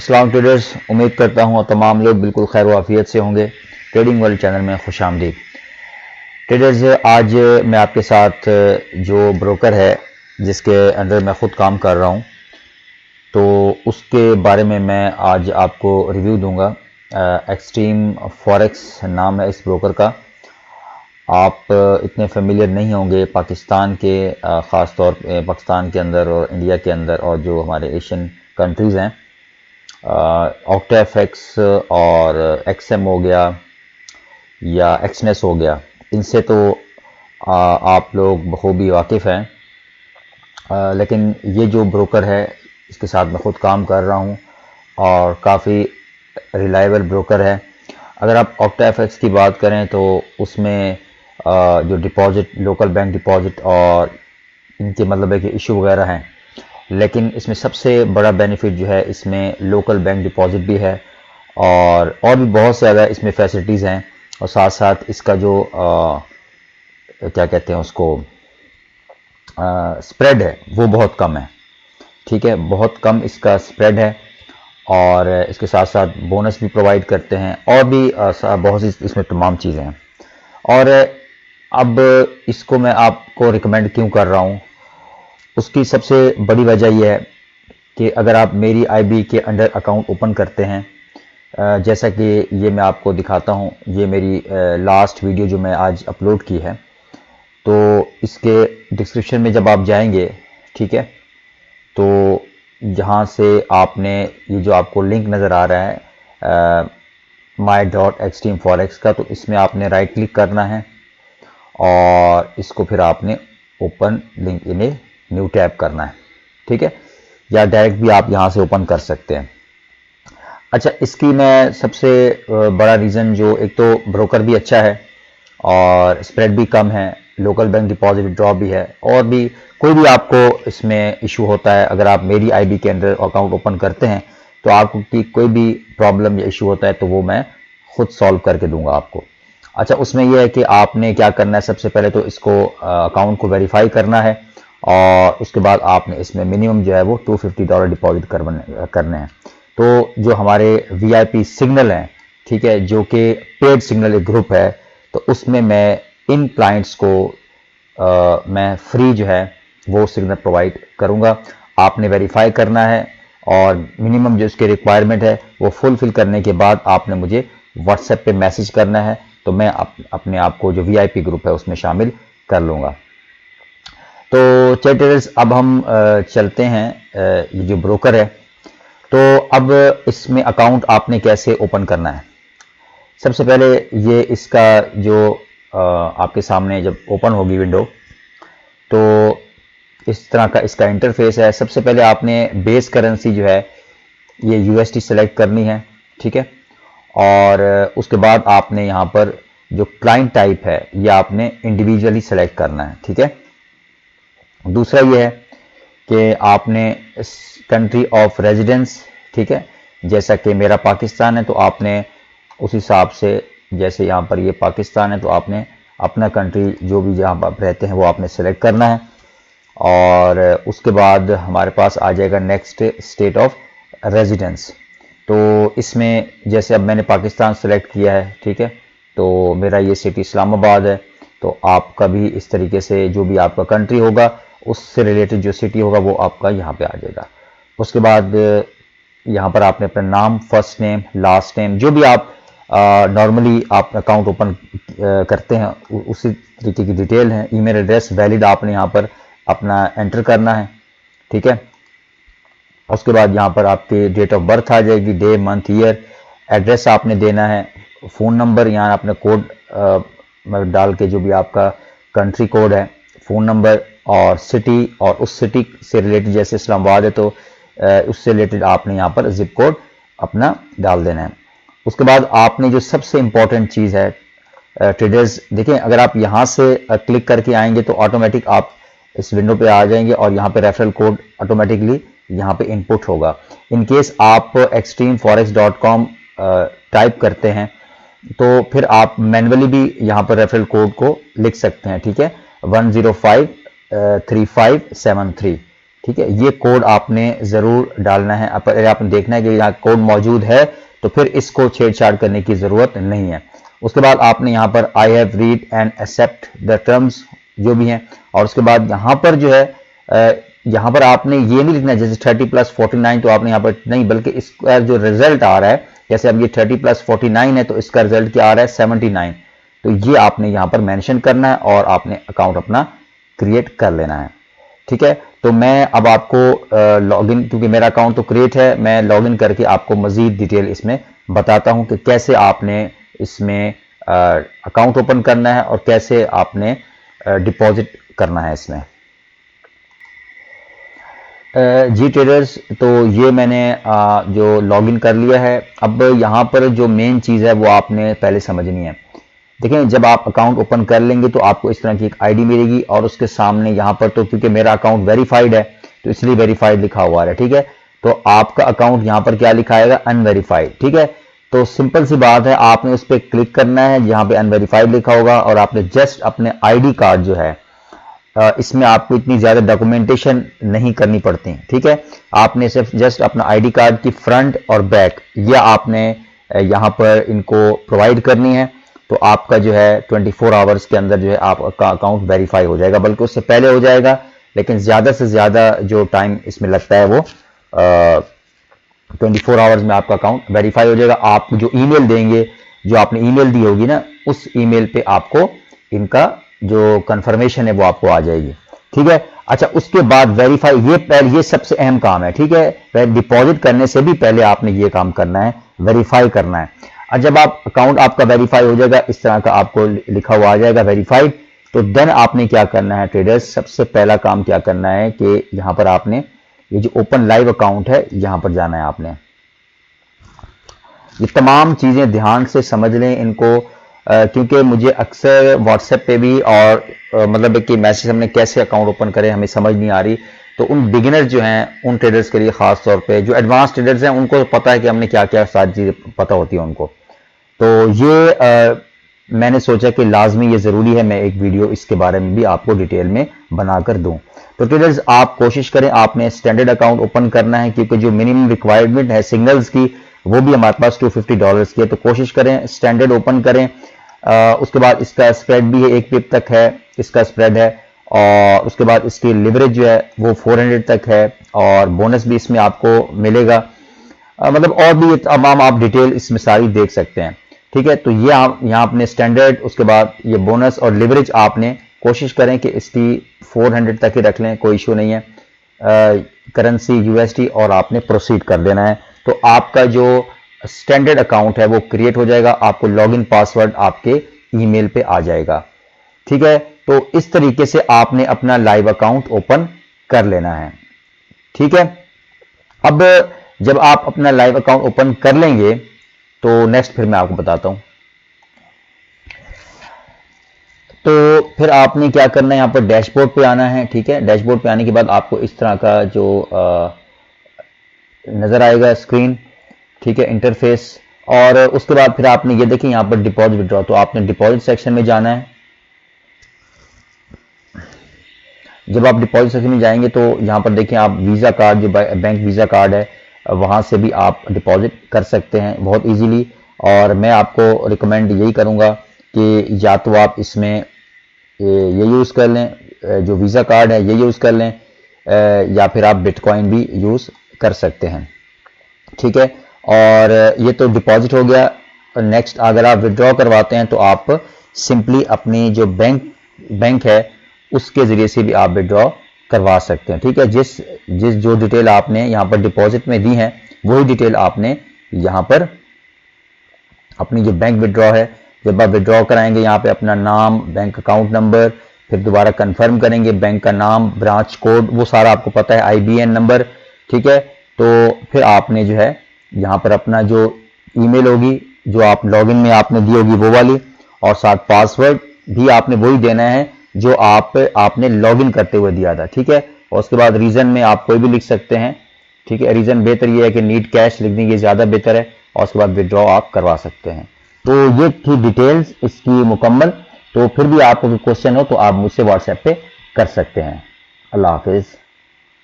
अस्सलाम ट्रेडर्स, उम्मीद करता हूँ तमाम लोग बिल्कुल खैर वाफियत से होंगे। ट्रेडिंग वर्ल्ड चैनल में खुशामदीद। ट्रेडर्स, आज मैं आपके साथ जो ब्रोकर है जिसके अंडर मैं ख़ुद काम कर रहा हूँ, तो उसके बारे में मैं आज आपको रिव्यू दूंगा। एक्सट्रीम फॉरेक्स नाम है इस ब्रोकर का। आप इतने फेमिलियर नहीं होंगे पाकिस्तान के, ख़ास तौर पे पाकिस्तान के अंदर और इंडिया के अंदर और जो हमारे एशियन कंट्रीज़ हैं। ऑक्टाफेक्स और एक्सएम हो गया या एक्सनेस हो गया, इनसे तो आप लोग बखूबी वाकिफ़ हैं। लेकिन ये जो ब्रोकर है इसके साथ मैं ख़ुद काम कर रहा हूँ और काफ़ी रिलायबल ब्रोकर है। अगर आप ऑक्टाफेक्स की बात करें तो उसमें जो डिपॉजिट, लोकल बैंक डिपॉजिट और इनके मतलब है कि इशू वगैरह हैं, लेकिन इसमें सबसे बड़ा बेनिफिट जो है, इसमें लोकल बैंक डिपॉजिट भी है और भी बहुत से ज़्यादा इसमें फैसिलिटीज़ हैं। और साथ साथ इसका जो क्या कहते हैं उसको, स्प्रेड है वो बहुत कम है। ठीक है, बहुत कम इसका स्प्रेड है और इसके साथ साथ बोनस भी प्रोवाइड करते हैं और भी बहुत सी इसमें तमाम चीज़ें हैं। और अब इसको मैं आपको रिकमेंड क्यों कर रहा हूँ, उसकी सबसे बड़ी वजह यह है कि अगर आप मेरी आईबी के अंडर अकाउंट ओपन करते हैं, जैसा कि ये मैं आपको दिखाता हूँ, ये मेरी लास्ट वीडियो जो मैं आज अपलोड की है, तो इसके डिस्क्रिप्शन में जब आप जाएंगे, ठीक है, तो जहाँ से आपने ये जो आपको लिंक नज़र आ रहा है my.extremeforex का, तो इसमें आपने राइट क्लिक करना है और इसको फिर आपने open link in a new tab करना है। ठीक है, या डायरेक्ट भी आप यहाँ से ओपन कर सकते हैं। अच्छा, इसकी मैं सबसे बड़ा रीज़न, जो एक तो ब्रोकर भी अच्छा है और स्प्रेड भी कम है, लोकल बैंक डिपॉजिट विड्रॉ भी है, और भी कोई भी आपको इसमें इशू होता है, अगर आप मेरी आईबी के अंदर अकाउंट ओपन करते हैं तो आपको कोई भी प्रॉब्लम या इशू होता है तो वो मैं खुद सॉल्व करके दूंगा आपको। अच्छा, उसमें यह है कि आपने क्या करना है, सबसे पहले तो इसको अकाउंट को वेरीफाई करना है और उसके बाद आपने इसमें मिनिमम जो है वो $250 डिपॉजिट करने हैं। तो जो हमारे वीआईपी सिग्नल हैं, ठीक है, जो कि पेड सिग्नल एक ग्रुप है, तो उसमें मैं इन क्लाइंट्स को मैं फ्री जो है वो सिग्नल प्रोवाइड करूंगा। आपने वेरीफाई करना है और मिनिमम जो इसके रिक्वायरमेंट है वो फुलफिल करने के बाद आपने मुझे व्हाट्सएप पे मैसेज करना है, तो मैं अपने आप को जो वीआईपी ग्रुप है उसमें शामिल कर लूँगा। तो ट्रेडर्स, अब हम चलते हैं ये जो ब्रोकर है, तो अब इसमें अकाउंट आपने कैसे ओपन करना है। सबसे पहले ये इसका जो आपके सामने जब ओपन होगी विंडो, तो इस तरह का इसका इंटरफेस है। सबसे पहले आपने बेस करेंसी जो है ये यूएसडी सेलेक्ट करनी है, ठीक है, और उसके बाद आपने यहाँ पर जो क्लाइंट टाइप है ये आपने इंडिविजुअली सेलेक्ट करना है, ठीक है। दूसरा ये है कि आपने कंट्री ऑफ रेजिडेंस, ठीक है, जैसा कि मेरा पाकिस्तान है तो आपने उस हिसाब से, जैसे यहाँ पर ये पाकिस्तान है तो आपने अपना कंट्री जो भी जहाँ पर रहते हैं वो आपने सेलेक्ट करना है। और उसके बाद हमारे पास आ जाएगा नेक्स्ट, स्टेट ऑफ रेजिडेंस। तो इसमें जैसे अब मैंने पाकिस्तान सेलेक्ट किया है, ठीक है, तो मेरा ये सिटी इस्लामाबाद है, तो आपका भी इस तरीके से जो भी आपका कंट्री होगा उससे रिलेटेड जो सिटी होगा वो आपका यहाँ पे आ जाएगा। उसके बाद यहाँ पर आपने अपना नाम, फर्स्ट नेम, लास्ट नेम, जो भी आप नॉर्मली आप अकाउंट ओपन करते हैं उसी तरीके की डिटेल है। ईमेल एड्रेस वैलिड आपने यहाँ पर अपना एंटर करना है, ठीक है। उसके बाद यहाँ पर आपकी डेट ऑफ बर्थ आ जाएगी, डे, मंथ, ईयर। एड्रेस आपने देना है, फ़ोन नंबर यहाँ आपने कोड डाल के, जो भी आपका कंट्री कोड है, फ़ोन नंबर और सिटी, और उस सिटी से रिलेटेड जैसे इस्लामाबाद है तो उससे रिलेटेड आपने यहाँ पर जिप कोड अपना डाल देना है। उसके बाद आपने जो सबसे इंपॉर्टेंट चीज़ है ट्रेडर्स, देखें, अगर आप यहाँ से क्लिक करके आएंगे तो ऑटोमेटिक आप इस विंडो पे आ जाएंगे और यहाँ पे रेफरल कोड ऑटोमेटिकली यहाँ पे इनपुट होगा। इन केस आप extremeforex.com टाइप करते हैं तो फिर आप मैन्युअली भी यहाँ पर रेफरल कोड को लिख सकते हैं, ठीक है, 1053573, ठीक है, ये कोड आपने जरूर डालना है। अगर आपने देखना है कि यहाँ कोड मौजूद है तो फिर इसको छेड़छाड़ करने की जरूरत नहीं है। उसके बाद आपने यहाँ पर I have read and accept the terms जो भी हैं, और उसके बाद यहाँ पर जो है यहाँ पर आपने ये नहीं लिखना जैसे 30 + 49 तो आपने यहाँ पर नहीं, बल्कि इसका जो रिजल्ट आ रहा है, जैसे अब ये 30 + 49 है तो इसका रिजल्ट क्या आ रहा है 79, तो ये आपने यहाँ पर मेंशन करना है और आपने अकाउंट अपना क्रिएट कर लेना है। ठीक है, तो मैं अब आपको लॉगिन, क्योंकि मेरा अकाउंट तो क्रिएट है, मैं लॉगिन करके आपको मजीद डिटेल इसमें बताता हूं कि कैसे आपने इसमें अकाउंट ओपन करना है और कैसे आपने डिपॉजिट करना है इसमें। जी ट्रेडर्स, तो ये मैंने जो लॉगिन कर लिया है। अब यहाँ पर जो मेन चीज़ है वो आपने पहले समझनी है। देखें, जब आप अकाउंट ओपन कर लेंगे तो आपको इस तरह की एक आईडी मिलेगी और उसके सामने यहाँ पर, तो क्योंकि मेरा अकाउंट वेरीफाइड है तो इसलिए वेरीफाइड लिखा हुआ है। ठीक है, तो आपका अकाउंट यहाँ पर क्या लिखा आएगा, अनवेरीफाइड। ठीक है, तो सिंपल सी बात है, आपने उस पर क्लिक करना है जहाँ पे अनवेरीफाइड लिखा होगा और आपने जस्ट अपने आईडी कार्ड जो है, इसमें आपको इतनी ज्यादा डॉक्यूमेंटेशन नहीं करनी पड़ती। ठीक है, आपने सिर्फ जस्ट अपना आईडी कार्ड की फ्रंट और बैक ये आपने यहाँ पर इनको प्रोवाइड करनी है, तो आपका जो है 24 आवर्स के अंदर जो है आपका अकाउंट वेरीफाई हो जाएगा, बल्कि उससे पहले हो जाएगा, लेकिन ज़्यादा से ज़्यादा जो टाइम इसमें लगता है वो 24 आवर्स में आपका अकाउंट वेरीफाई हो जाएगा। आप जो ईमेल देंगे, जो आपने ईमेल दी होगी ना, उस ईमेल पे आपको इनका जो कंफर्मेशन है वो आपको आ जाएगी। ठीक है, अच्छा, उसके बाद वेरीफाई, ये सबसे अहम काम है। ठीक है, डिपॉजिट करने से भी पहले आपने ये काम करना है, वेरीफाई करना है। और जब आप अकाउंट आपका वेरीफाई हो जाएगा, इस तरह का आपको लिखा हुआ आ जाएगा वेरीफाइड, तो देन आपने क्या करना है ट्रेडर्स, सबसे पहला काम क्या करना है कि यहां पर आपने ये जो ओपन लाइव अकाउंट है यहां पर जाना है आपने। ये तमाम चीजें ध्यान से समझ लें इनको, क्योंकि मुझे अक्सर व्हाट्सएप पे भी और मतलब कि मैसेज हमने कैसे अकाउंट ओपन करें हमें समझ नहीं आ रही, तो उन बिगिनर जो हैं उन ट्रेडर्स के लिए खास तौर पे, जो एडवांस ट्रेडर्स हैं उनको पता है कि हमने क्या क्या सारी चीजें पता होती है उनको। तो ये मैंने सोचा कि लाजमी ये ज़रूरी है मैं एक वीडियो इसके बारे में भी आपको डिटेल में बनाकर दूं। तो ट्रेडर्स, आप कोशिश करें, आपने स्टैंडर्ड अकाउंट ओपन करना है, क्योंकि जो मिनिमम रिक्वायरमेंट है सिग्नल्स की वो भी हमारे पास $250 की है, तो कोशिश करें स्टैंडर्ड ओपन करें। उसके बाद इसका स्प्रेड भी है, 1 पिप तक है इसका स्प्रेड है, और उसके बाद इसकी लिवरेज जो है वो 400 तक है, और बोनस भी इसमें आपको मिलेगा। मतलब और भी तमाम आप डिटेल इसमें सारी देख सकते हैं। ठीक है, तो ये आप यहाँ अपने स्टैंडर्ड, उसके बाद ये बोनस और लिवरेज आपने कोशिश करें कि इसकी 400 तक ही रख लें, कोई इशू नहीं है। करेंसी USD और आपने प्रोसीड कर देना है, तो आपका जो स्टैंडर्ड अकाउंट है वो क्रिएट हो जाएगा, आपको लॉगिन पासवर्ड आपके ईमेल पे आ जाएगा। ठीक है, तो इस तरीके से आपने अपना लाइव अकाउंट ओपन कर लेना है। ठीक है, अब जब आप अपना लाइव अकाउंट ओपन कर लेंगे तो नेक्स्ट फिर मैं आपको बताता हूं। तो फिर आपने क्या करना है, यहां पर डैशबोर्ड पे आना है। ठीक है, डैशबोर्ड पे आने के बाद आपको इस तरह का जो नजर आएगा स्क्रीन, ठीक है, इंटरफेस, और उसके बाद फिर आपने ये देखिए यहां पर डिपॉजिट विड्रॉ, तो आपने डिपॉजिट सेक्शन में जाना है। जब आप डिपॉजिट सेक्शन में जाएंगे तो यहां पर देखिए आप वीजा कार्ड, जो बैंक वीजा कार्ड है, वहां से भी आप डिपॉजिट कर सकते हैं बहुत इजीली। और मैं आपको रिकमेंड यही करूंगा कि या तो आप इसमें ये यूज़ कर लें, जो वीज़ा कार्ड है ये यूज़ कर लें, या फिर आप बिटकॉइन भी यूज़ कर सकते हैं। ठीक है, और ये तो डिपॉजिट हो गया। नेक्स्ट, अगर आप विड्रॉ करवाते हैं तो आप सिंपली अपनी जो बैंक है उसके ज़रिए से भी आप विड्रॉ करवा सकते हैं। ठीक है, जिस जो डिटेल आपने यहाँ पर डिपॉजिट में दी है वही डिटेल आपने यहाँ पर अपनी जो बैंक विड्रॉ है, जब आप विड्रॉ कराएंगे यहाँ पे अपना नाम, बैंक अकाउंट नंबर, फिर दोबारा कंफर्म करेंगे बैंक का नाम, ब्रांच कोड, वो सारा आपको पता है, IBN नंबर। ठीक है, तो फिर आपने जो है यहाँ पर अपना जो ईमेल होगी जो आप लॉगिन में आपने दी होगी वो वाली, और साथ पासवर्ड भी आपने वही देना है जो आपने लॉगिन करते हुए दिया था। ठीक है, और उसके बाद रीजन में आप कोई भी लिख सकते हैं। ठीक है, रीजन बेहतर ये है कि नीड कैश लिख देंगे, ज्यादा बेहतर है, और उसके बाद विड्रॉ आप करवा सकते हैं। तो ये थी डिटेल्स इसकी मुकम्मल। तो फिर भी आपको कोई क्वेश्चन हो तो आप मुझसे व्हाट्सएप पे कर सकते हैं। अल्लाह हाफिज।